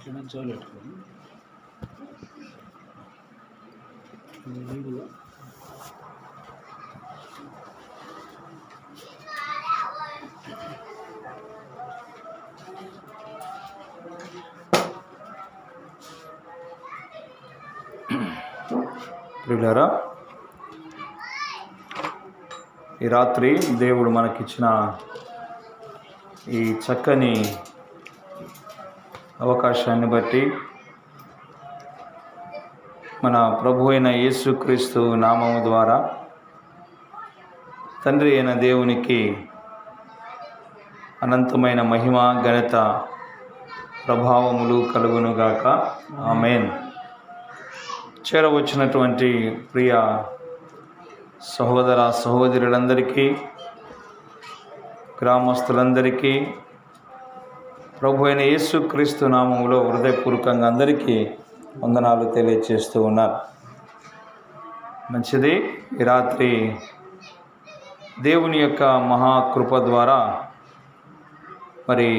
ఇట్లా జోలు పెట్టుకొని వీడియో ప్రియులారా, ఈ రాత్రి దేవుడు మనకిచ్చిన ఈ చక్కని అవకాశాన్ని బట్టి మన ప్రభు అయిన యేసుక్రీస్తు నామము ద్వారా తండ్రి అయిన దేవునికి అనంతమైన మహిమ, ఘనత, ప్రభావములు కలుగునుగాక. ఆమేన్. చేరవచ్చినటువంటి ప్రియ సహోదర సహోదరులందరికీ, గ్రామస్తులందరికీ ప్రభు అయిన యేసుక్రీస్తు నామములో హృదయపూర్వకంగా అందరికీ వందనాలు తెలియజేస్తూ ఉన్నారు. మంచిది. ఈ రాత్రి దేవుని యొక్క మహాకృప ద్వారా మరి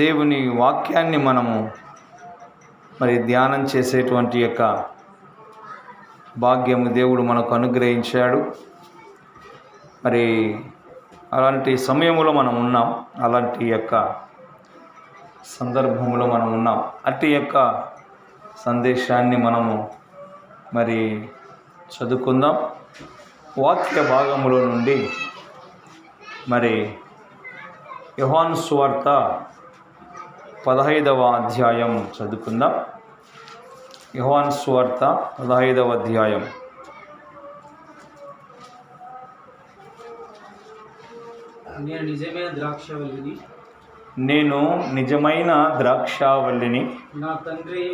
దేవుని వాక్యాన్ని మనము ధ్యానం చేసేటువంటి యొక్క భాగ్యము దేవుడు మనకు అనుగ్రహించాడు. అలాంటి సమయంలో మనం ఉన్నాం, అలాంటి యొక్క సందర్భంలో మనం ఉన్నాం. అట్టి యొక్క సందేశాన్ని మనము చదువుకుందాం. వాక్య భాగములో నుండి యోహాను సువార్త 15వ అధ్యాయం చదువుకుందాం. యోహాను సువార్త 15వ అధ్యాయం. నేను నిజమైన ద్రాక్షావల్లిని, నా తండ్రి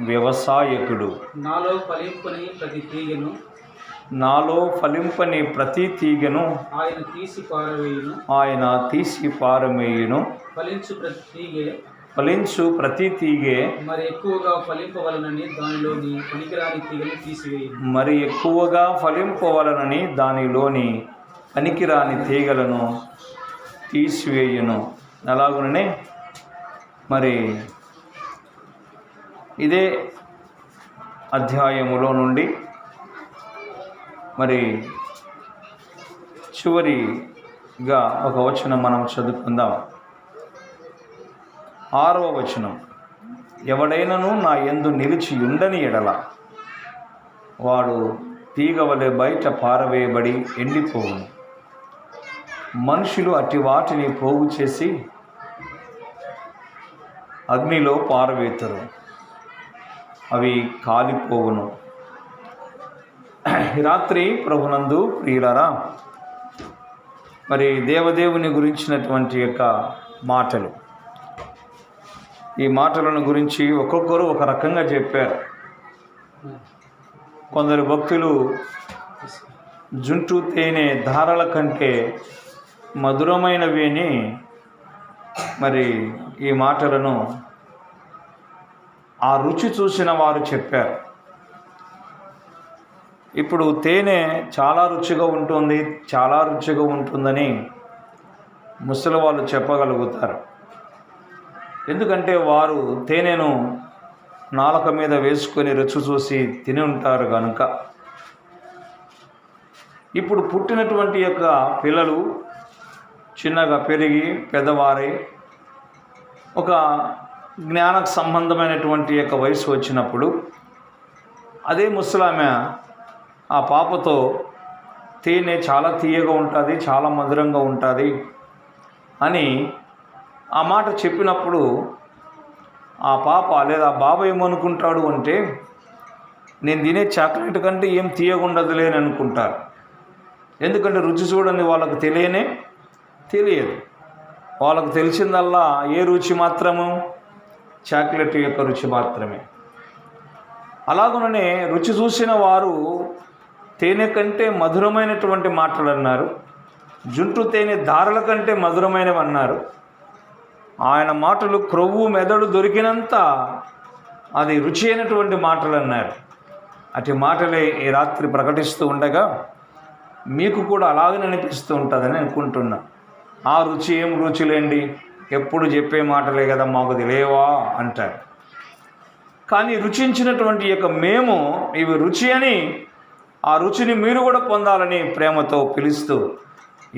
వ్యవసాయకుడు. నాలో ఫలింపని ప్రతి తీగను ఆయన తీసి పారవేయును. ఫలించు ప్రతి తీగే మరి ఎక్కువగా ఫలింపవలనని దానిలోని పనికిరాని తీగలను తీసివేయును. అలాగునే ఇదే అధ్యాయములో నుండి చివరిగా ఒక వచనం మనం చదువుకుందాం. 6వ వచనం. ఎవడైనను నా యందు నిలిచి ఉండని ఎడల వాడు తీగ వలె బయట పారవేయబడి ఎండిపోవును. మనుషులు అట్టి వాటిని పోగు చేసి అగ్నిలో పారవేతురు, అవి కాలిపోవును. ఈ రాత్రి ప్రభునందు ప్రియులారా, దేవదేవుని గురించినటువంటి యొక్క మాటలు, ఈ మాటలను గురించి ఒక్కొక్కరు ఒక రకంగా చెప్పారు. కొందరు భక్తులు జుంటు తేనె ధారల కంటే మధురమైనవి అని ఈ మాటలను ఆ రుచి చూసిన వారు చెప్పారు. ఇప్పుడు తేనె చాలా రుచిగా ఉంటుందని ముసలి వాళ్ళు చెప్పగలుగుతారు. ఎందుకంటే వారు తేనెను నాలుక మీద వేసుకొని రుచి చూసి తిని ఉంటారు కనుక. ఇప్పుడు పుట్టినటువంటి యొక్క పిల్లలు చిన్నగా పెరిగి పెద్దవారై ఒక జ్ఞానకు సంబంధమైనటువంటి యొక్క వయసు వచ్చినప్పుడు అదే ముసలామె ఆ పాపతో తేనె చాలా తీయగా ఉంటుంది, చాలా మధురంగా ఉంటుంది అని ఆ మాట చెప్పినప్పుడు ఆ పాప లేదా బాబా ఏమనుకుంటాడు అంటే, నేను తినే చాక్లెట్ కంటే ఏం తీయగా ఉండదులే అని అనుకుంటారు. ఎందుకంటే రుచి చూడండి, వాళ్ళకు తెలియదు. వాళ్ళకు తెలిసిందల్లా ఏ రుచి మాత్రము? చాక్లెట్ యొక్క రుచి మాత్రమే. అలాగనే రుచి చూసిన వారు తేనె కంటే మధురమైనటువంటి మాటలు అన్నారు, జుంటు తేనె ధారల కంటే మధురమైనవి అన్నారు. ఆయన మాటలు క్రొవ్వు మెదడు దొరికినంత అది రుచి అయినటువంటి మాటలు అన్నారు. అటు మాటలే ఈ రాత్రి ప్రకటిస్తూ ఉండగా మీకు కూడా అలాగనే అనిపిస్తూ ఉంటుందని అనుకుంటున్నా. ఆ రుచి ఏం రుచిలేండి, ఎప్పుడు చెప్పే మాటలే కదా మాకు తెలియవా అంటారు. కానీ రుచించినటువంటి యొక్క మేము ఇవి రుచి అని, ఆ రుచిని మీరు కూడా పొందాలని ప్రేమతో పిలుస్తూ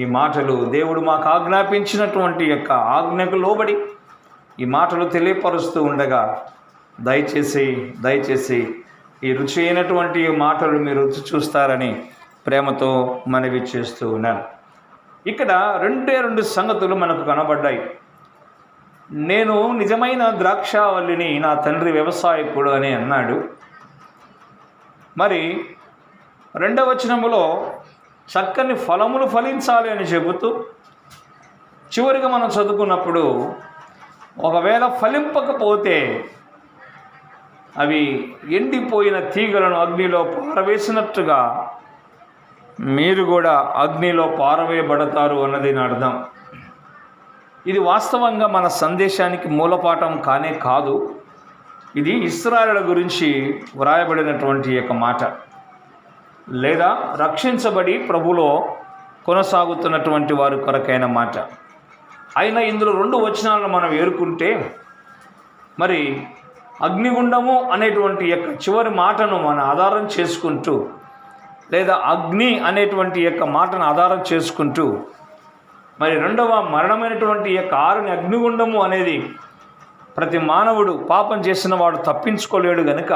ఈ మాటలు దేవుడు మాకు ఆజ్ఞాపించినటువంటి యొక్క ఆజ్ఞకు లోబడి ఈ మాటలు తెలియపరుస్తూ ఉండగా దయచేసి ఈ రుచి అయినటువంటి మాటలు మీరు రుచి చూస్తారని ప్రేమతో మనవి చేస్తూ ఉన్నాను. ఇక్కడ రెండు సంగతులు మనకు కనబడ్డాయి. నేను నిజమైన ద్రాక్షావల్లిని, నా తండ్రి వ్యవసాయకుడు అని అన్నాడు. మరి 2వ వచనములో చక్కని ఫలములు ఫలించాలి అని చెబుతూ చివరిగా మనం చదువుకున్నప్పుడు ఒకవేళ ఫలింపకపోతే అవి ఎండిపోయిన తీగలను అగ్నిలో పారవేసినట్టుగా మీరు కూడా అగ్నిలో పారవేయబడతారు అన్నది నా అర్థం. ఇది వాస్తవంగా మన సందేశానికి మూలపాఠం కానే కాదు. ఇది ఇశ్రాయేలు గురించి వ్రాయబడినటువంటి యొక్క మాట, లేదా రక్షించబడి ప్రభులో కొనసాగుతున్నటువంటి వారి కొరకైన మాట. అయినా ఇందులో 2 వచనాలను మనం ఏరుకుంటే మరి అగ్నిగుండము అనేటువంటి యొక్క చివరి మాటను మనం ఆధారం చేసుకుంటూ, లేదా అగ్ని అనేటువంటి యొక్క మాటను ఆధారం చేసుకుంటూ, మరి 2వ మరణమైనటువంటి యొక్క ఆరుని అగ్నిగుండము అనేది ప్రతి మానవుడు పాపం చేసిన వాడు తప్పించుకోలేడు గనుక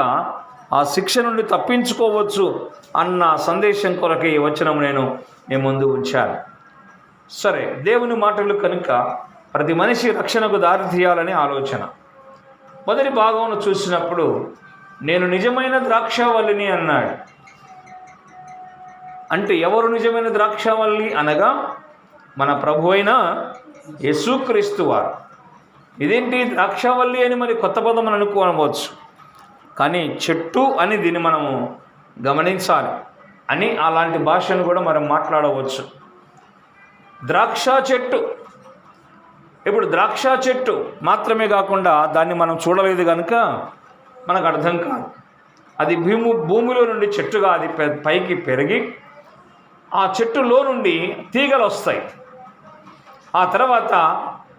ఆ శిక్ష నుండి తప్పించుకోవచ్చు అన్న సందేశం కొరకే ఈ వచనం నేను మీ ముందు ఉంచాను. సరే, దేవుని మాటలు కనుక ప్రతి మనిషి రక్షణకు దారి తీయాలని ఆలోచన. మొదటి భాగంలో చూసినప్పుడు నేను నిజమైన ద్రాక్షావల్లిని అన్నాడు. అంటే ఎవరు నిజమైన ద్రాక్షావల్లి అనగా మన ప్రభు అయిన యేసుక్రీస్తు వారు. ఇదేంటి ద్రాక్షావల్లి అని మరి కొత్త పదం అని అనుకోవచ్చు, కానీ చెట్టు అని దీన్ని మనము గమనించాలి అని అలాంటి భాషను కూడా మనం మాట్లాడవచ్చు. ద్రాక్ష చెట్టు, ఇప్పుడు ద్రాక్ష చెట్టు మాత్రమే కాకుండా దాన్ని మనం చూడలేదు కనుక మనకు అర్థం కాదు. అది భూమిలో నుండి చెట్టుగా అది పైకి పెరిగి ఆ చెట్టులో నుండి తీగలు వస్తాయి. ఆ తర్వాత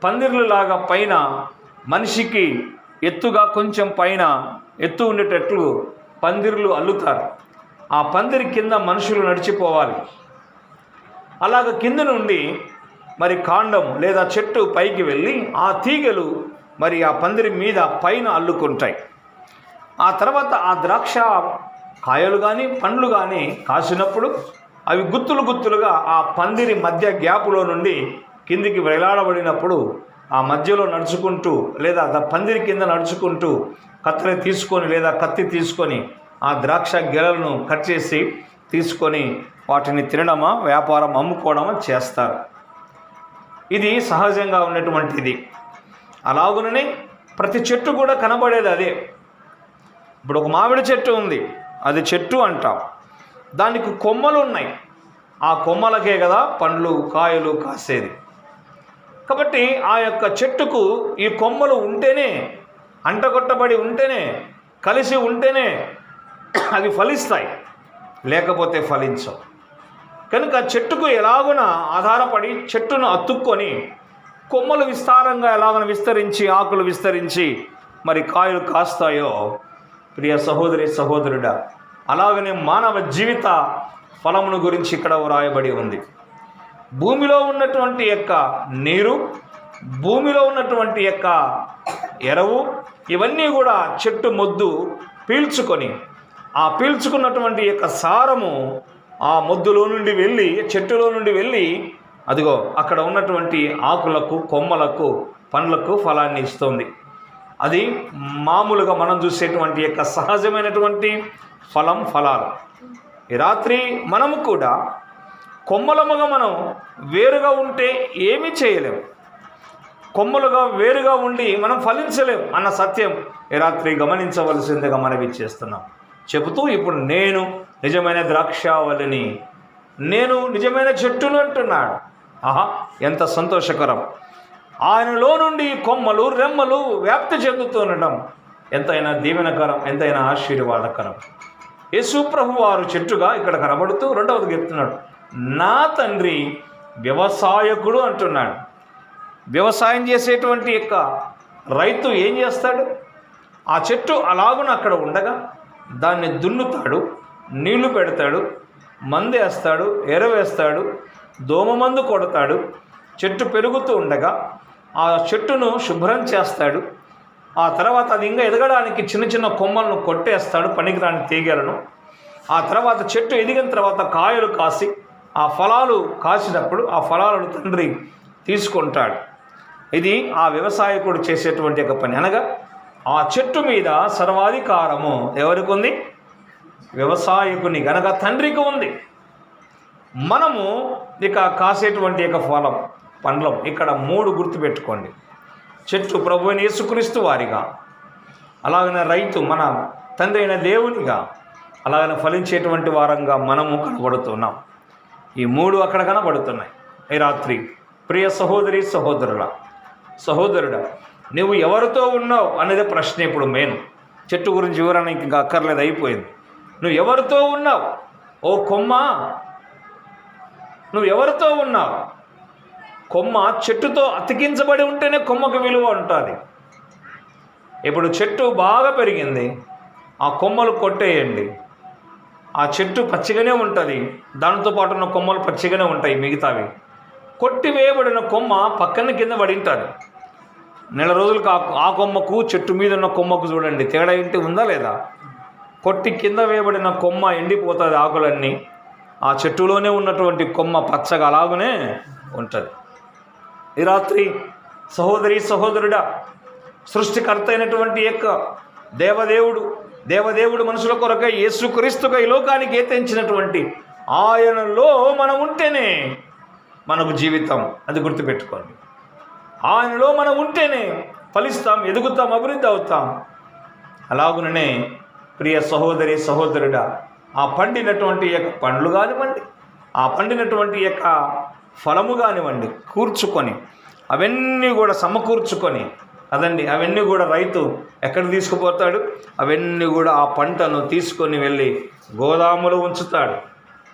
పందిర్లులాగా పైన మనిషికి ఎత్తుగా కొంచెం పైన ఎత్తు ఉండేటట్లు పందిర్లు అల్లుతారు. ఆ పందిరి కింద మనుషులు నడిచిపోవాలి. అలాగ కింద నుండి మరి కాండం లేదా చెట్టు పైకి వెళ్ళి ఆ తీగలు మరి ఆ పందిరి మీద పైన అల్లుకుంటాయి. ఆ తర్వాత ఆ ద్రాక్ష కాయలు కానీ పండ్లు కానీ కాసినప్పుడు అవి గుత్తులుగా ఆ పందిరి మధ్య గ్యాపులో నుండి కిందికి వేలాడబడినప్పుడు ఆ మధ్యలో నడుచుకుంటూ లేదా పందిరి కింద నడుచుకుంటూ కత్తెర తీసుకొని లేదా కత్తి తీసుకొని ఆ ద్రాక్ష గెలలను కట్ చేసి తీసుకొని వాటిని తినడమా, వ్యాపారం అమ్ముకోవడమా చేస్తారు. ఇది సహజంగా ఉన్నటువంటిది. అలాగుననే ప్రతి చెట్టు కూడా కనబడేది అదే. ఇప్పుడు ఒక మామిడి చెట్టు ఉంది, అది చెట్టు అంటాం. దానికి కొమ్మలు ఉన్నాయి, ఆ కొమ్మలకే కదా పండ్లు కాయలు కాసేది. కాబట్టి ఆ యొక్క చెట్టుకు ఈ కొమ్మలు ఉంటేనే, అంటగొట్టబడి ఉంటేనే, కలిసి ఉంటేనే అవి ఫలిస్తాయి, లేకపోతే ఫలించవు. కనుక చెట్టుకు ఎలాగున ఆధారపడి చెట్టును అతుక్కొని కొమ్మలు విస్తారంగా ఎలాగన విస్తరించి ఆకులు విస్తరించి మరి కాయలు కాస్తాయో, ప్రియ సహోదరి సహోదరుడా, అలాగనే మానవ జీవిత ఫలమును గురించి ఇక్కడ వ్రాయబడి ఉంది. భూమిలో ఉన్నటువంటి యొక్క నీరు, భూమిలో ఉన్నటువంటి యొక్క ఎరువు, ఇవన్నీ కూడా చెట్టు మొద్దు పీల్చుకొని ఆ పీల్చుకున్నటువంటి యొక్క సారము ఆ మొద్దులో నుండి వెళ్ళి చెట్టులో నుండి వెళ్ళి అదిగో అక్కడ ఉన్నటువంటి ఆకులకు, కొమ్మలకు, పండ్లకు ఫలాన్ని ఇస్తుంది. అది మామూలుగా మనం చూసేటువంటి యొక్క సహజమైనటువంటి ఫలాలు. ఈ రాత్రి మనము కూడా కొమ్మలముగా మనం వేరుగా ఉంటే ఏమీ చేయలేము. కొమ్మలుగా వేరుగా ఉండి మనం ఫలించలేం అన్న సత్యం ఈ రాత్రి గమనించవలసిందిగా మనవి చేస్తున్నాం. చెబుతూ ఇప్పుడు నేను నిజమైన ద్రాక్షావల్లిని, నేను నిజమైన చెట్టును అంటున్నాడు. ఆహా, ఎంత సంతోషకరం! ఆయనలో నుండి కొమ్మలు రెమ్మలు వ్యాప్తి చెందుతుండడం ఎంతైనా దీవెనకరం, ఎంతైనా ఆశీర్వాదకరం. యేసు ప్రభు వారు చెట్టుగా ఇక్కడ కనబడుతూ రెండవది చెప్తున్నాడు, నా తండ్రి వ్యవసాయకుడు అంటున్నాడు. వ్యవసాయం చేసేటువంటి యొక్క రైతు ఏం చేస్తాడు? ఆ చెట్టు అలాగున అక్కడ ఉండగా దాన్ని దున్నుతాడు, నీళ్లు పెడతాడు, మందు వేస్తాడు, ఎరవేస్తాడు, దోమ మందు కొడతాడు. చెట్టు పెరుగుతూ ఉండగా ఆ చెట్టును శుభ్రం చేస్తాడు. ఆ తర్వాత అది ఇంకా ఎదగడానికి చిన్న చిన్న కొమ్మలను కొట్టేస్తాడు, పనికిరాని తీగలను. ఆ తర్వాత చెట్టు ఎదిగిన తర్వాత కాయలు కాసి ఆ ఫలాలు కాసినప్పుడు ఆ ఫలాలను తండ్రి తీసుకుంటాడు. ఇది ఆ వ్యవసాయకుడు చేసేటువంటి ఒక పని. అనగా ఆ చెట్టు మీద సర్వాధికారము ఎవరికి ఉంది? వ్యవసాయకుని గనక తండ్రికి ఉంది. మనము ఇక కాసేటువంటి యొక్క ఫలం పండ్లం ఇక్కడ 3 గుర్తుపెట్టుకోండి. చెట్టు ప్రభు అయిన యేసుక్రీస్తు వారిగా, అలాగనే రైతు మన తండ్రి అయిన దేవునిగా, అలాగనే ఫలించేటువంటి వారంగా మనము కనబడుతున్నాం. ఈ 3 అక్కడ కనబడుతున్నాయి ఈ రాత్రి. ప్రియ సహోదరి సహోదరుడా, నువ్వు ఎవరితో ఉన్నావు అనేది ప్రశ్న ఇప్పుడు మెయిన్. చెట్టు గురించి వివరణ ఇంకా అక్కర్లేదు, అయిపోయింది. నువ్వు ఎవరితో ఉన్నావు? ఓ కొమ్మ, నువ్వు ఎవరితో ఉన్నావు? కొమ్మ చెట్టుతో అతికించబడి ఉంటేనే కొమ్మకు విలువ ఉంటుంది. ఇప్పుడు చెట్టు బాగా పెరిగింది, ఆ కొమ్మలు కొట్టేయండి, ఆ చెట్టు పచ్చిగానే ఉంటుంది, దానితో పాటు ఉన్న కొమ్మలు పచ్చిగానే ఉంటాయి. మిగతావి కొట్టివేయబడిన కొమ్మ పక్కన కింద పడి ఉంటుంది. నెల రోజులకు ఆ కొమ్మకు చెట్టు మీద ఉన్న కొమ్మకు చూడండి తేడా ఏంటి ఉందా లేదా? కొట్టి కింద వేయబడిన కొమ్మ ఎండిపోతుంది, ఆకులన్నీ. ఆ చెట్టులోనే ఉన్నటువంటి కొమ్మ పచ్చగా అలాగనే ఉంటుంది. ఈ రాత్రి సహోదరుడా, సృష్టికర్త అయినటువంటి యొక్క దేవదేవుడు మనుషుల కొరకై యేసుక్రీస్తుగా ఈ లోకానికి తెంచినటువంటి ఆయనలో మనం ఉంటేనే మనకు జీవితం. అది గుర్తుపెట్టుకోండి. ఆయనలో మనం ఉంటేనే ఫలిస్తాం, ఎదుగుతాం, అభివృద్ధి అవుతాం. అలాగుననే ప్రియ సహోదరుడా, ఆ పండినటువంటి యొక్క పండ్లు కానివ్వండి, ఆ పండినటువంటి యొక్క ఫలము కానివ్వండి, కూర్చుకొని అవన్నీ కూడా సమకూర్చుకొని అదండి, అవన్నీ కూడా రైతు ఎక్కడ తీసుకుపోతాడు? అవన్నీ కూడా ఆ పంటను తీసుకొని వెళ్ళి గోదాములో ఉంచుతాడు.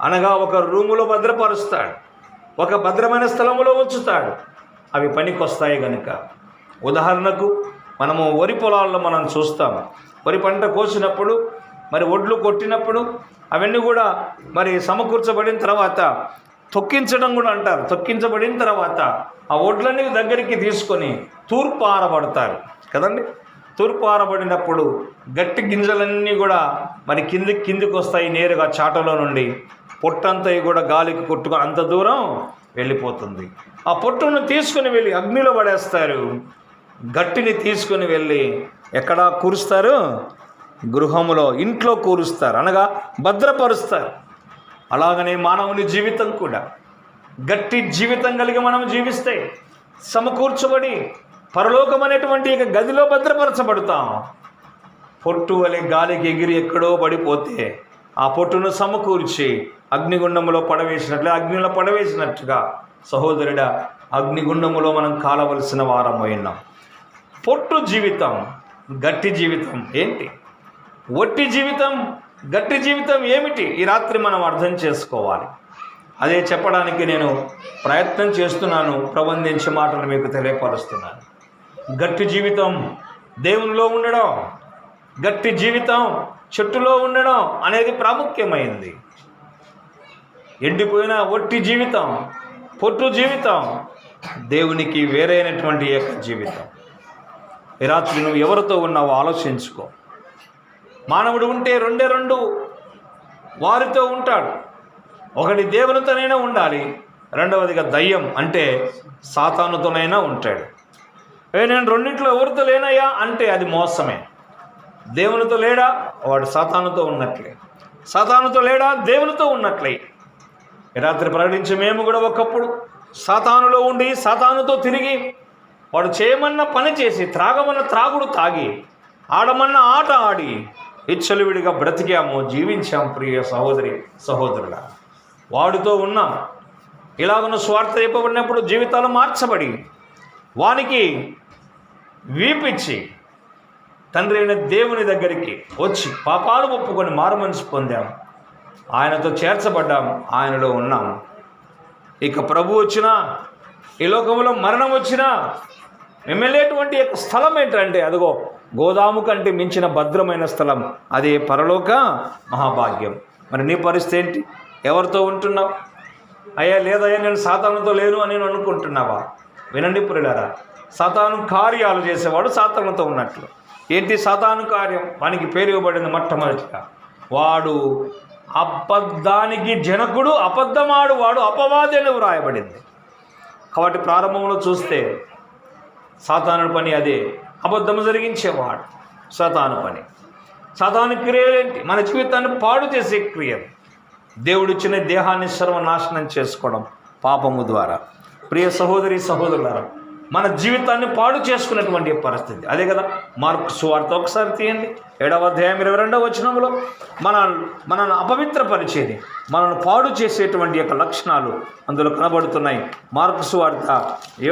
అనగా ఒక రూములో భద్రపరుస్తాడు, ఒక భద్రమైన స్థలములో ఉంచుతాడు. అవి పనికొస్తాయి కనుక. ఉదాహరణకు మనము వరి పొలాల్లో మనం చూస్తాం. వరి పంట కోసినప్పుడు, మరి ఒడ్లు కొట్టినప్పుడు అవన్నీ కూడా మరి సమకూర్చబడిన తర్వాత తొక్కించడం కూడా అంటారు. తొక్కించబడిన తర్వాత ఆ ఒడ్లన్నీ దగ్గరికి తీసుకొని తూర్పు ఆరబడతారు కదండి. తూర్పు ఆరబడినప్పుడు గట్టి గింజలన్నీ కూడా మరి కిందికి వస్తాయి నేరుగా చాటలో నుండి. పొట్టంతా కూడా గాలికి కొట్టుకొని అంత దూరం వెళ్ళిపోతుంది. ఆ పొట్టును తీసుకుని వెళ్ళి అగ్నిలో పడేస్తారు. గట్టిని తీసుకుని వెళ్ళి ఎక్కడ కూరుస్తారు? గృహములో, ఇంట్లో కూరుస్తారు, అనగా భద్రపరుస్తారు. అలాగనే మానవుని జీవితం కూడా గట్టి జీవితం కలిగి మనం జీవిస్తే సమకూర్చబడి పరలోకం అనేటువంటి ఇక గదిలో భద్రపరచబడతాం. పొట్టు వలె గాలికి ఎగిరి ఎక్కడో పడిపోతే ఆ పొట్టును సమకూర్చి అగ్నిగుండములో పడవేసినట్టుగా సహోదరుడా, అగ్నిగుండములో మనం కాలవలసిన వారమైనాం. పొట్టు జీవితం, గట్టి జీవితం ఏంటి? ఒట్టి జీవితం, గట్టి జీవితం ఏమిటి? ఈ రాత్రి మనం అర్థం చేసుకోవాలి. అదే చెప్పడానికి నేను ప్రయత్నం చేస్తున్నాను. ప్రబంధించే మాటలు మీకు తెలియపరుస్తున్నాను. గట్టి జీవితం దేవునిలో ఉండడం, గట్టి జీవితం చెట్టులో ఉండడం అనేది ప్రాముఖ్యమైంది. ఎండిపోయిన ఒట్టి జీవితం, పొట్టు జీవితం దేవునికి వేరైనటువంటి ఏక జీవితం. ఈ రాత్రి నువ్వు ఎవరితో ఉన్నావో ఆలోచించుకో. మానవుడు ఉంటే రెండు వారితో ఉంటాడు. ఒకటి దేవునితోనైనా ఉండాలి, రెండవదిగా దయ్యం అంటే సాతానుతోనైనా ఉంటాడు. నేను రెండింటిలో ఎవరితో లేనయ్యా అంటే అది మోసమే. దేవునితో లేడా వాడు సాతానుతో ఉన్నట్లే, సాతానుతో లేడా దేవునితో ఉన్నట్లే. ఈ రాత్రి ప్రకటించి మేము కూడా ఒకప్పుడు సాతానులో ఉండి సాతానుతో తిరిగి వాడు చేయమన్న పని చేసి త్రాగమన్న త్రాగుడు తాగి ఆడమన్న ఆట ఆడి విచ్చలవిడిగా బ్రతికాము, జీవించాం. ప్రియ సహోదరుల, వాడితో ఉన్నాం. ఇలాగను స్వార్థ చెప్పబడినప్పుడు జీవితాలు మార్చబడి వానికి వీపిచ్చి తండ్రి అయిన దేవుని దగ్గరికి వచ్చి పాపాలు ఒప్పుకొని మారుమనసు పొందాం. ఆయనతో చేర్చబడ్డాం, ఆయనలో ఉన్నాం. ఇక ప్రభు వచ్చినా ఈ లోకంలో మరణం వచ్చినా మేము వెళ్ళేటువంటి యొక్క స్థలం ఏంటంటే అదిగో గోదాము కంటే మించిన భద్రమైన స్థలం, అదే పరలోక మహాభాగ్యం. మరి నీ పరిస్థితి ఏంటి? ఎవరితో ఉంటున్నావు? అయ్యా లేదయ్యా నేను సాతానుతో లేను అని నేను అనుకుంటున్నావా? వినండి ప్రియులారా, సాతాను కార్యాలు చేసేవాడు సాతానుతో ఉన్నట్లు. ఏంటి సాతాను కార్యం? వానికి పేరు ఇవ్వబడింది మొట్టమొదటిగా, వాడు అబద్ధానికి జనకుడు, అబద్ధమాడు వాడు అపవాది అని వ్రాయబడింది. కాబట్టి ప్రారంభంలో చూస్తే సాతాను పని అదే, అబద్ధము జరిగించేవాడు సాతాను పని. సాతాను క్రియలేంటి? మన జీవితాన్ని పాడు చేసే క్రియలు. దేవుడిచ్చిన దేహాన్ని సర్వనాశనం చేసుకోవడం పాపము ద్వారా. ప్రియ సహోదరి సహోదరులారా, మన జీవితాన్ని పాడు చేసుకున్నటువంటి పరిస్థితి అదే కదా. మార్కు సువార్త ఒకసారి తీయండి, 7వ అధ్యాయం 22వ వచనంలో మనల్ని అపవిత్రపరిచేది, మనల్ని పాడు చేసేటువంటి యొక్క లక్షణాలు అందులో కనబడుతున్నాయి. మార్కు సువార్త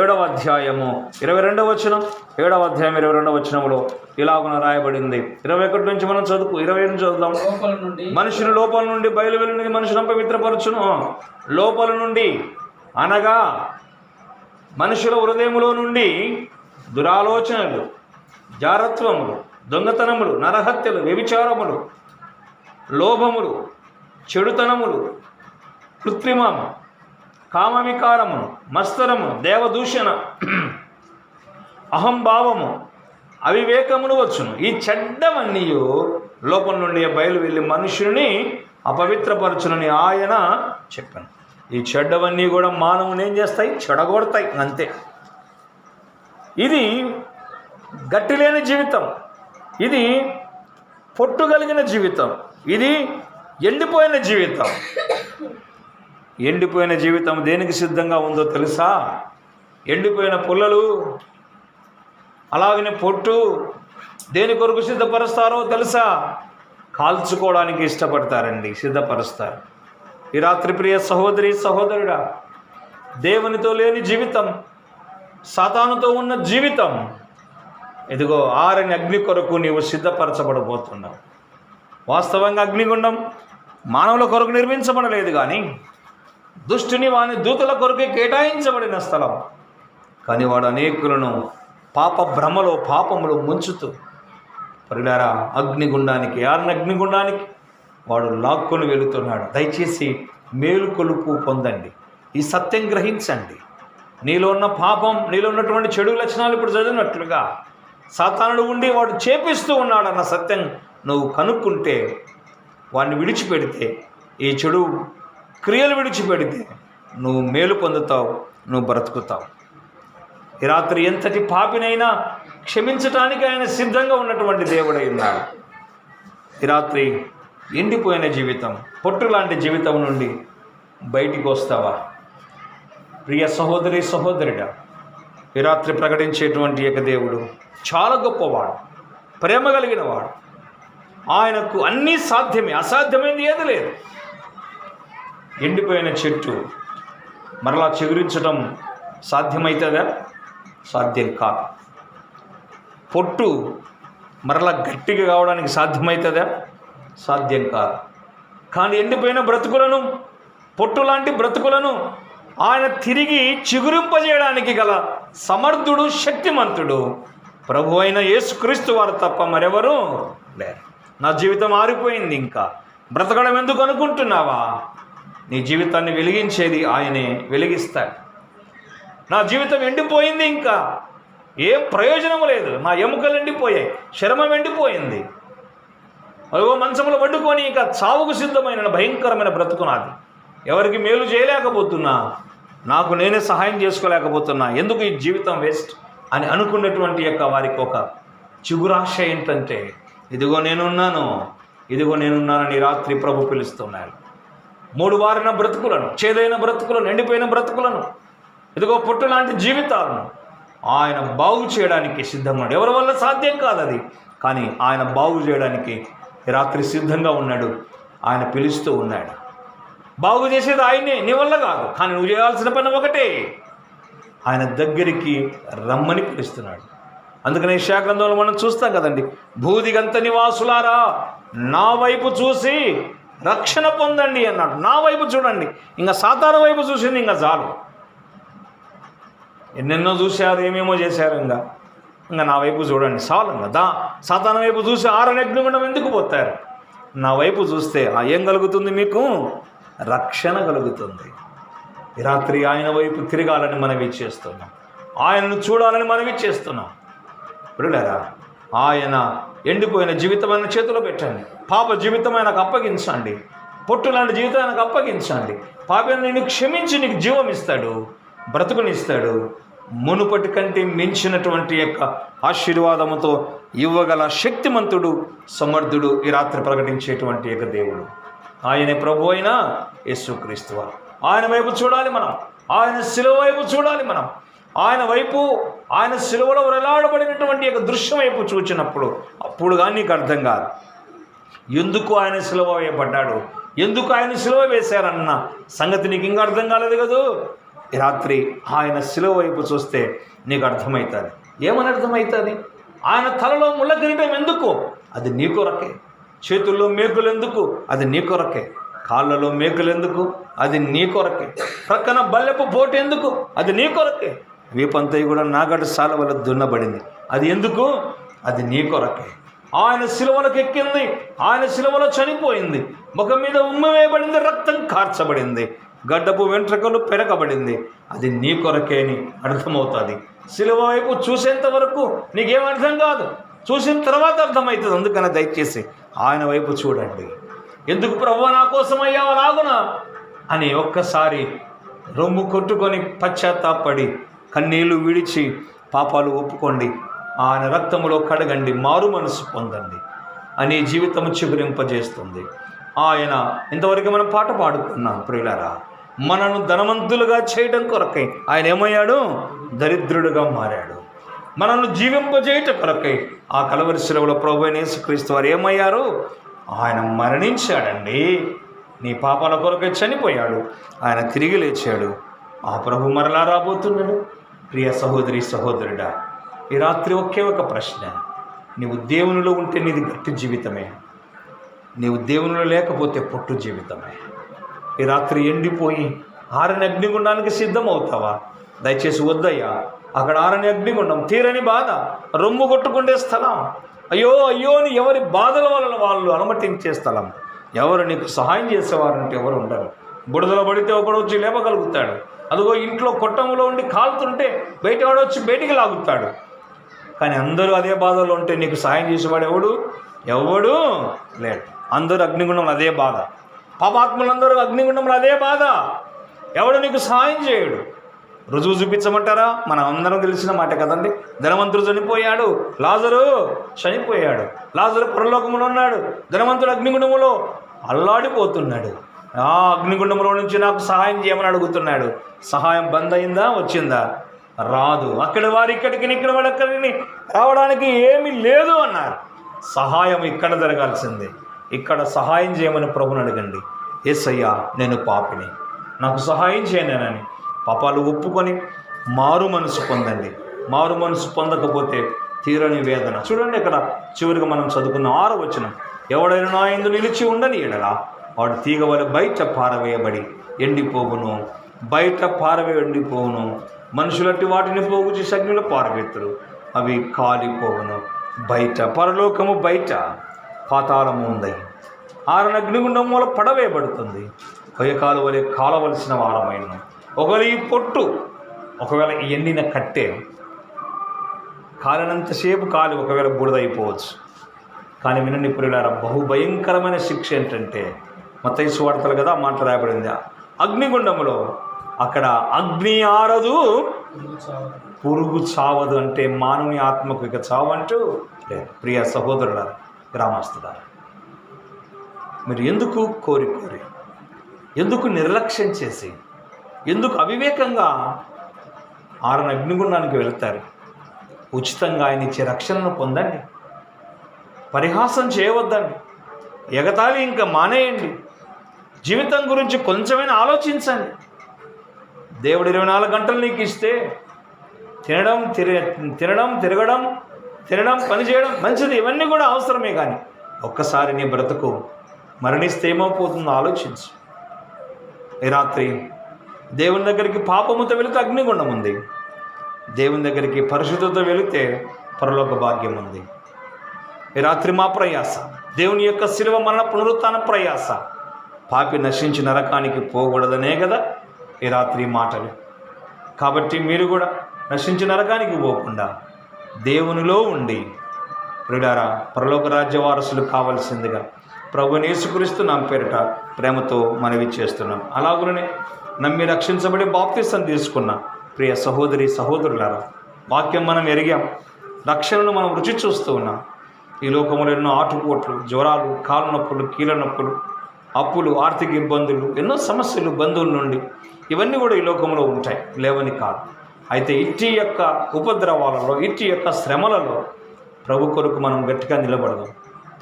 7వ అధ్యాయము 22వ వచనం, 7వ అధ్యాయం 22వ వచనంలో ఇలాగున రాయబడింది. 21 నుంచి మనం 20 నుంచి చదువుదాం. మనుషుని లోపల నుండి బయలు వెళ్ళినది మనుషుని అపవిత్రపరచును. లోపల నుండి అనగా మనుషుల హృదయములో నుండి దురాలోచనలు, జారత్వములు, దొంగతనములు, నరహత్యలు, వ్యభిచారములు, లోభములు, చెడుతనములు, కృత్రిమము, కామవికారము, మత్సరము, దేవదూషణ, అహంభావము, అవివేకమును వచ్చును. ఈ చెడ్డవన్నీ లోపల నుండి బయలు వెళ్ళి మనుషుని అపవిత్రపరచునని ఆయన చెప్పాను. ఈ చెడ్డవన్నీ కూడా మానవుని ఏం చేస్తాయి? చెడగొడతాయి, అంతే. ఇది గట్టిలేని జీవితం, ఇది పొట్టుగలిగిన జీవితం, ఇది ఎండిపోయిన జీవితం. ఎండిపోయిన జీవితం దేనికి సిద్ధంగా ఉందో తెలుసా? ఎండిపోయిన పుల్లలు అలాగనే పొట్టు దేని కొరకు సిద్ధపరుస్తారో తెలుసా? కాల్చుకోవడానికి ఇష్టపడతారండి, సిద్ధపరుస్తారు. ఈ రాత్రి ప్రియ సహోదరి సహోదరుడా, దేవునితో లేని జీవితం, సాతానుతో ఉన్న జీవితం, ఇదిగో ఆరని అగ్ని కొరకు నీవు సిద్ధపరచబడబోతున్నావు. వాస్తవంగా అగ్నిగుండం మానవుల కొరకు నిర్మించబడలేదు, కానీ దుష్టుని వాని దూతల కొరకే కేటాయించబడిన స్థలం. కానీ వాడు అనేకులను పాప భ్రమలో పాపములు ముంచుతూ పరిలారా అగ్నిగుండానికి, ఆరని అగ్నిగుండానికి వాడు లాక్కొని వెళుతున్నాడు. దయచేసి మేలుకొలుపు పొందండి, ఈ సత్యం గ్రహించండి. నీలో ఉన్న పాపం, నీలో ఉన్నటువంటి చెడు లక్షణాలు ఇప్పుడు చదివినట్లుగా సాతానుడు ఉండి వాడు చేపిస్తూ ఉన్నాడన్న సత్యం నువ్వు కనుక్కుంటే, వాడిని విడిచిపెడితే, ఈ చెడు క్రియలు విడిచిపెడితే నువ్వు మేలు పొందుతావు, నువ్వు బ్రతుకుతావు. ఈ రాత్రి ఎంతటి పాపినైనా క్షమించటానికి ఆయన సిద్ధంగా ఉన్నటువంటి దేవుడై ఉన్నాడు. ఈ రాత్రి ఎండిపోయిన జీవితం, పొట్టు లాంటి జీవితం నుండి బయటికి వస్తావా? ప్రియ సహోదరి సహోదరుడా, ఈ రాత్రి ప్రకటించేటువంటి యొక్క దేవుడు చాలా గొప్పవాడు, ప్రేమ కలిగిన వాడు. ఆయనకు అన్నీ సాధ్యమే, అసాధ్యమైనది ఏది లేదు. ఎండిపోయిన చెట్టు మరలా చిగురించడం సాధ్యమవుతుందా? సాధ్యం కాదు. పొట్టు మరలా గట్టిగా కావడానికి సాధ్యమవుతుందా? సాధ్యం కాదు. కానీ ఎండిపోయిన బ్రతుకులను, పొట్టు లాంటి బ్రతుకులను ఆయన తిరిగి చిగురింపజేయడానికి గల సమర్థుడు, శక్తిమంతుడు ప్రభు అయిన యేసుక్రీస్తు వారు తప్ప మరెవరూ లేరు. నా జీవితం ఆరిపోయింది, ఇంకా బ్రతకడం ఎందుకు అనుకుంటున్నావా? నీ జీవితాన్ని వెలిగించేది ఆయనే, వెలిగిస్తాడు. నా జీవితం ఎండిపోయింది, ఇంకా ఏం ప్రయోజనం లేదు, నా ఎముకలు ఎండిపోయాయి, చర్మం ఎండిపోయింది, అదిగో మంచంలో పట్టుకొని ఇంకా చావుకు సిద్ధమైన భయంకరమైన బ్రతుకు నాది. ఎవరికి మేలు చేయలేకపోతున్నా, నాకు నేనే సహాయం చేసుకోలేకపోతున్నా, ఎందుకు ఈ జీవితం వేస్ట్ అని అనుకున్నటువంటి యొక్క వారికి ఒక చిగురాశ ఏంటంటే, ఇదిగో నేనున్నాను, ఇదిగో నేనున్నానని రాత్రి ప్రభు పిలుస్తున్నాడు. 3 వారిన బ్రతుకులను, చేదైన బ్రతుకులను, ఎండిపోయిన బ్రతుకులను, ఇదిగో పొట్టు లాంటి జీవితాలను ఆయన బాగు చేయడానికి సిద్ధంగా. ఎవరి వల్ల సాధ్యం కాదు అది, కానీ ఆయన బాగు చేయడానికి రాత్రి సిద్ధంగా ఉన్నాడు. ఆయన పిలుస్తూ ఉన్నాడు. బాగు చేసేది ఆయనే, నీ వల్ల కాదు. కానీ నువ్వు చేయాల్సిన పని ఒకటే, ఆయన దగ్గరికి రమ్మని పిలుస్తున్నాడు. అందుకని యెషయా గ్రంథంలో మనం చూస్తాం కదండి, భూదిగంత నివాసులారా నా వైపు చూసి రక్షణ పొందండి అన్నాడు. నా వైపు చూడండి, ఇంకా సాతాను వైపు చూసింది ఇంకా చాలు. ఎన్నెన్నో చూశారు, ఏమేమో చేశారు. ఇంకా నా వైపు చూడండి చాలు. సాతాను వైపు చూసి ఆరని అగ్నిగుండం ఎందుకు పోతారు? నా వైపు చూస్తే ఏం కలుగుతుంది? మీకు రక్షణ కలుగుతుంది. ఈ రాత్రి ఆయన వైపు తిరగాలని మనవి చేస్తున్నాం, ఆయనను చూడాలని మనవి చేస్తున్నాం. పిల్లలారా, ఆయన ఎండిపోయిన జీవితం ఆయన చేతిలో పెట్టండి. పాప జీవితం ఆయనకు అప్పగించండి. పొట్టు లాంటి జీవితం ఆయనకు అప్పగించండి. పాపాన్ని నేను క్షమించి నీకు జీవం ఇస్తాడు, బ్రతుకునిస్తాడు. మునుపటి కంటే మించినటువంటి యొక్క ఆశీర్వాదముతో ఇవ్వగల శక్తిమంతుడు, సమర్థుడు ఈ రాత్రి ప్రకటించేటువంటి యొక్క దేవుడు ఆయనే ప్రభు అయిన యేసుక్రీస్తు వారు. ఆయన వైపు చూడాలి మనం, ఆయన శిలువ వైపు చూడాలి మనం. ఆయన వైపు, ఆయన శిలువలో వేలాడబడినటువంటి యొక్క దృశ్యం వైపు చూచినప్పుడు అప్పుడు కానీ నీకు అర్థం కాదు ఎందుకు ఆయన శిలువ వేయబడ్డాడు, ఎందుకు ఆయన శిలువ వేశారన్న సంగతి నీకు ఇంకా అర్థం కాలేదు కదూ. ఈ రాత్రి ఆయన శిలువ వైపు చూస్తే నీకు అర్థమవుతుంది. ఏమని అర్థమవుతుంది? ఆయన తలలో ముళ్ళ కిరీటం ఎందుకు? అది నీ కొరకే. చేతుల్లో మేకులు ఎందుకు? అది నీ కొరకే. కాళ్ళలో మేకులు ఎందుకు? అది నీ కొరకే. ప్రక్కన బల్లెపు పోటు ఎందుకు? అది నీ కొరకే. వీపంతయి కూడా నాగటి సాల వల్ల దున్నబడింది, అది ఎందుకు? అది నీ కొరకే. ఆయన శిలువలకు ఎక్కింది, ఆయన శిలువలో చనిపోయింది, ముఖం మీద ఉమ్మి వేయబడింది, రక్తం కార్చబడింది, గడ్డపు వెంట్రుకలు పెరగబడింది, అది నీ కొరకే అని అర్థమవుతుంది. శిలువ వైపు చూసేంత వరకు నీకేం అర్థం కాదు, చూసిన తర్వాత అర్థమవుతుంది. అందుకని దయచేసి ఆయన వైపు చూడండి. ఎందుకు ప్రభువా నా కోసం అయ్యావా లాగునా అని ఒక్కసారి రొమ్ము కొట్టుకొని పశ్చాత్తాపడి కన్నీళ్లు విడిచి పాపాలు ఒప్పుకోండి, ఆయన రక్తములో కడగండి, మారు మనసు పొందండి అని జీవితము చిగురింపజేస్తుంది. ఆయన ఇంతవరకు మనం పాట పాడుకున్నాం ప్రియులారా. మనను ధనవంతులుగా చేయడం కొరకై ఆయన ఏమయ్యాడు? దరిద్రుడుగా మారాడు. మనల్ని జీవింపజేయట కొరకై ఆ కలవరి శిలువలో ప్రభువైన యేసుక్రీస్తు వారు ఏమయ్యారు? ఆయన మరణించాడండి. నీ పాపాల కొరకై చనిపోయాడు, ఆయన తిరిగి లేచాడు. ఆ ప్రభు మరలా రాబోతున్నాడు. ప్రియ సహోదరి సహోదరుడా, ఈ రాత్రి ఒకే ఒక ప్రశ్న. నీవు దేవునిలో ఉంటే నీది గట్టి జీవితమే, నీవు దేవునిలో లేకపోతే పొట్టు జీవితమే. ఈ రాత్రి ఎండిపోయి ఆరని అగ్నిగుండానికి సిద్ధమవుతావా? దయచేసి వద్దయ్యా. అక్కడ ఆరని అగ్నిగుండం, తీరని బాధ, రొమ్ము కొట్టుకుండే స్థలం, అయ్యో అయ్యో అని ఎవరి బాధల వలన వాళ్ళు అనుమతించే స్థలం. ఎవరు నీకు సహాయం చేసేవారంటే ఎవరు ఉండరు. బుడదలో పడితే ఒకడు వచ్చి లేపగలుగుతాడు. అదిగో ఇంట్లో కొట్టంలో ఉండి కాలుతుంటే బయటవాడు వచ్చి బయటికి లాగుతాడు. కానీ అందరూ అదే బాధలో ఉంటే నీకు సహాయం చేసేవాడు ఎవడు లేడు. అందరూ అగ్నిగుండంలో అదే బాధ, పాపాత్ములందరూ అగ్నిగుండంలో అదే బాధ. ఎవడు నీకు సహాయం చేయడు. రుజువు చూపించమంటారా? మనం అందరం తెలిసిన మాట కదండి. ధనవంతుడు చనిపోయాడు, లాజరు చనిపోయాడు. లాజరు పరలోకములో ఉన్నాడు, ధనవంతుడు అగ్నిగుండములో అల్లాడిపోతున్నాడు. ఆ అగ్నిగుండంలో నుంచి నాకు సహాయం చేయమని అడుగుతున్నాడు. సహాయం బంద్ అయిందా? వచ్చిందా? రాదు. అక్కడ వారు ఇక్కడికి, ఇక్కడ వాడు అక్కడికి రావడానికి ఏమీ లేదు అన్నారు. సహాయం ఇక్కడ జరగాల్సిందే. ఇక్కడ సహాయం చేయమని ప్రభుని అడగండి. యేసయ్యా నేను పాపిని, నాకు సహాయం చేయనని పాపాలు ఒప్పుకొని మారు మనసు పొందండి. మారు మనసు పొందకపోతే తీరని వేదన. చూడండి ఇక్కడ చివరిగా మనం చదువుకున్న 6వ వచనం, ఎవడైనా నా యందు నిలిచి ఉండని ఎడలా వాడు తీగవల బయట పారవేయబడి ఎండిపోవును, బయట ఎండిపోవును. మనుషులట్టి వాటిని పోగు చేసి అగ్నిలో పారవేతురు, అవి కాలిపోవును. బయట పరలోకము, బయట పాతాళము ఉంది. ఆరని అగ్నిగుండం మూల పడవేయబడుతుంది. కొయ్యకాలు వలె కాలవలసిన వారమైన ఒకవేళ ఈ పొట్టు, ఒకవేళ ఈ ఎండిన కట్టె కాలినంతసేపు కాలి ఒకవేళ బురదైపోవచ్చు. కానీ వినండి ప్రియులారా, బహుభయంకరమైన శిక్ష ఏంటంటే మత్తయి సువార్తలు కదా మాట రాయబడింది. అగ్నిగుండంలో అక్కడ అగ్ని ఆరదు, పురుగు చావదు. అంటే మానవుని ఆత్మకు ఇక చావు అంటూ లేదు. ప్రియ సహోదరుల, గ్రామస్తులారా, మీరు ఎందుకు కోరి ఎందుకు నిర్లక్ష్యం చేసి, ఎందుకు అవివేకంగా ఆరని అగ్నిగుండానికి వెళతారు? ఉచితంగా ఆయన ఇచ్చే రక్షణను పొందండి. పరిహాసం చేయవద్దండి. ఎగతాళి ఇంకా మానేయండి. జీవితం గురించి కొంచెమైనా ఆలోచించండి. దేవుడు 24 గంటలు నీకు ఇస్తే తినడం, తిరగడం, పని చేయడం మంచిది, ఇవన్నీ కూడా అవసరమే. కానీ ఒక్కసారి నీ బ్రతుకు మరణిస్తే ఏమైపోతుందో ఆలోచించు. ఈ రాత్రి దేవుని దగ్గరికి పాపముతో వెళితే అగ్నిగుండం ఉంది. దేవుని దగ్గరికి పరిశుద్ధత వెళితే పరలోక భాగ్యం ఉంది. ఈ రాత్రి మా ప్రయాస దేవుని యొక్క శిలువ మరణ పునరుత్థాన ప్రయాస, పాపి నశించి నరకానికి పోకూడదనే కదా ఈ రాత్రి మాటలు. కాబట్టి మీరు కూడా నశించి నరకానికి పోకుండా దేవునిలో ఉండి ప్రియులారా పరలోక రాజ్య వారసులు కావలసిందిగా ప్రభువైన యేసుక్రీస్తు నామ పేరిట ప్రేమతో మనవి చేస్తున్నాం. అలాగనే నమ్మి రక్షించబడి బాప్తిసం తీసుకున్న ప్రియ సహోదరి సహోదరులారా, వాక్యం మనం ఎరిగాం, రక్షణను మనం రుచి చూస్తూ ఉన్నాం. ఈ లోకంలో ఎన్నో ఆటుపోట్లు, జ్వరాలు, కాలు నొప్పులు, కీళ్ళ నొప్పులు, అప్పులు, ఆర్థిక ఇబ్బందులు, ఎన్నో సమస్యలు బంధువుల నుండి ఇవన్నీ కూడా ఈ లోకంలో ఉంటాయి, లేవని కాదు. అయితే ఇట్టి యొక్క ఉపద్రవాలలో, ఇట్టి యొక్క శ్రమలలో ప్రభు కొరకు మనం గట్టిగా నిలబడదాం,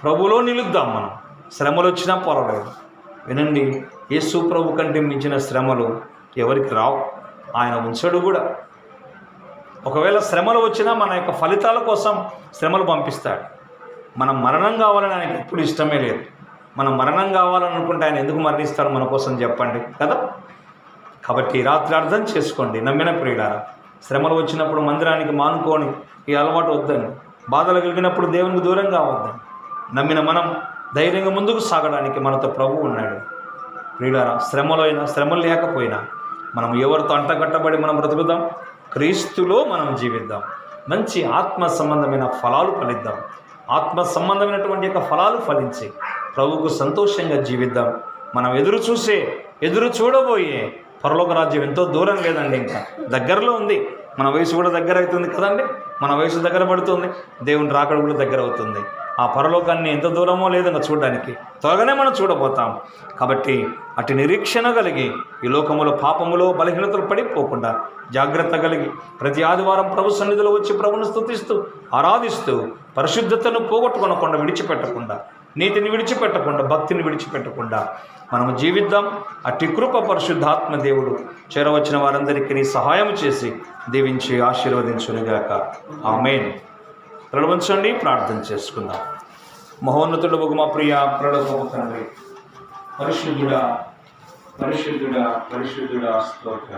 ప్రభులో నిలుద్దాం. మనం శ్రమలు వచ్చినా పర్వాలేదు. వినండి, యేసు ప్రభు కంటే మించిన శ్రమలు ఎవరికి రావు, ఆయన ఉంచడు కూడా. ఒకవేళ శ్రమలు వచ్చినా మన యొక్క ఫలితాల కోసం శ్రమలు పంపిస్తాడు. మనం మరణం కావాలని ఆయనకి ఎప్పుడు ఇష్టమే లేదు. మనం మరణం కావాలనుకుంటే ఆయన ఎందుకు మరణిస్తాడు మన కోసం చెప్పండి కదా. కాబట్టి రాత్రి అర్థం చేసుకోండి నమ్మిన ప్రియులారా, శ్రమలు వచ్చినప్పుడు మందిరానికి మానుకొని ఈ అలవాటు వద్దని, బాధలు కలిగినప్పుడు దేవునికి దూరం కావద్దని, నమ్మిన మనం ధైర్యంగా ముందుకు సాగడానికి మనతో ప్రభువు ఉన్నాడు. ప్రియులారా, శ్రమలు లేకపోయినా మనం ఎవరితో అంటగట్టబడి మనం బ్రతుకుదాం, క్రీస్తులో మనం జీవిద్దాం, మంచి ఆత్మ సంబంధమైన ఫలాలు ఫలిద్దాం, ఆత్మ సంబంధమైనటువంటి యొక్క ఫలాలు ఫలించి ప్రభువుకు సంతోషంగా జీవిద్దాం. మనం ఎదురు చూడబోయే పరలోక రాజ్యం ఎంతో దూరం లేదండి, ఇంకా దగ్గరలో ఉంది. మన వయసు కూడా దగ్గర అవుతుంది కదండి, మన వయసు దగ్గర పడుతుంది, దేవుని రాకడ కూడా దగ్గర అవుతుంది. ఆ పరలోకాన్ని ఎంత దూరమో లేదంగా చూడడానికి, త్వరగానే మనం చూడబోతాం. కాబట్టి అటు నిరీక్షణ కలిగి ఈ లోకములో పాపములో బలహీనతలు పడిపోకుండా జాగ్రత్త కలిగి ప్రతి ఆదివారం ప్రభు సన్నిధిలో వచ్చి ప్రభును స్తుతిస్తూ ఆరాధిస్తూ పరిశుద్ధతను పోగొట్టుకొనకుండా, విడిచిపెట్టకుండా, నీతిని విడిచిపెట్టకుండా, భక్తిని విడిచిపెట్టకుండా మనము జీవిద్దాం. అట్టి కృప పరిశుద్ధాత్మ దేవుడు చేరవచ్చిన వారందరికీ సహాయం చేసి దీవించి ఆశీర్వదించునుగాక. ఆమేన్. ప్రళవంచండి, ప్రార్థన చేసుకుందాం. మహోన్నతుడు మా ప్రియ ప్రళవ తండ్రి, పరిశుద్ధుడా పరిశుద్ధుడా పరిశుద్ధుడా స్తోత్ర.